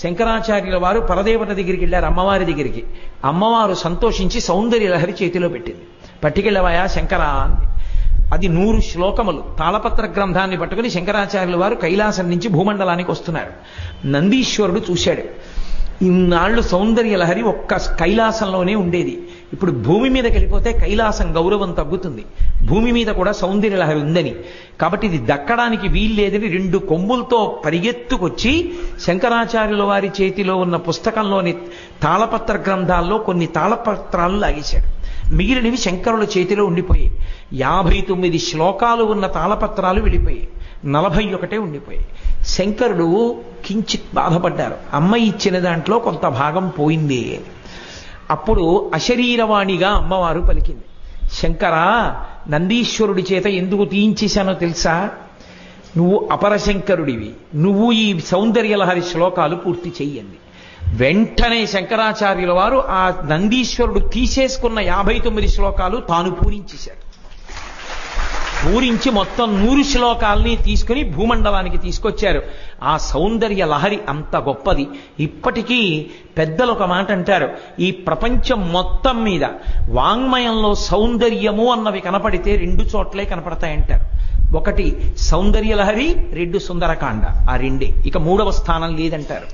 శంకరాచార్యుల వారు పరదేవత దగ్గరికి వెళ్ళారు, అమ్మవారి దగ్గరికి. అమ్మవారు సంతోషించి సౌందర్య లహరి చేతిలో పెట్టింది. పట్టుకెళ్ళవయా శంకరా అంది. అది 100 శ్లోకములు తాళపత్ర గ్రంథాన్ని పట్టుకుని శంకరాచార్యుల వారు కైలాసం నుంచి భూమండలానికి వస్తున్నారు. నందీశ్వరుడు చూశాడు. ఇన్నాళ్లు సౌందర్య లహరి ఒక్క కైలాసంలోనే ఉండేది. ఇప్పుడు భూమి మీదకి వెళ్ళిపోతే కైలాసం గౌరవం తగ్గుతుంది, భూమి మీద కూడా సౌందర్య లహరి ఉందని. కాబట్టి ఇది దక్కడానికి వీల్లేదని 2 కొమ్ములతో పరిగెత్తుకొచ్చి శంకరాచార్యుల వారి చేతిలో ఉన్న పుస్తకంలోని తాళపత్ర గ్రంథాల్లో కొన్ని తాళపత్రాలు లాగేశాడు. మిగిలినవి శంకరుల చేతిలో ఉండిపోయాయి. 59 శ్లోకాలు ఉన్న తాళపత్రాలు వెళ్ళిపోయాయి, 41 ఉండిపోయాయి. శంకరుడు కించిత్ బాధపడ్డారు, అమ్మ ఇచ్చిన దాంట్లో కొంత భాగం పోయింది. అప్పుడు అశరీరవాణిగా అమ్మవారు పలికింది, శంకరా, నందీశ్వరుడి చేత ఎందుకు తీయించేశానో తెలుసా? నువ్వు అపరశంకరుడివి, నువ్వు ఈ సౌందర్యలహరి శ్లోకాలు పూర్తి చెయ్యండి. వెంటనే శంకరాచార్యుల వారు ఆ నందీశ్వరుడు తీసేసుకున్న 59 శ్లోకాలు తాను పూరించేశాడు. పూరించి మొత్తం 100 శ్లోకాల్ని తీసుకుని భూమండలానికి తీసుకొచ్చారు. ఆ సౌందర్య లహరి అంత గొప్పది. ఇప్పటికీ పెద్దలు ఒక మాట అంటారు, ఈ ప్రపంచం మొత్తం మీద వాంగ్మయంలో సౌందర్యము అన్నవి కనపడితే 2 చోట్లే కనపడతాయంటారు. ఒకటి సౌందర్య లహరి, 2 సుందరకాండ. ఆ రెండే, ఇక 3వ స్థానం లేదంటారు.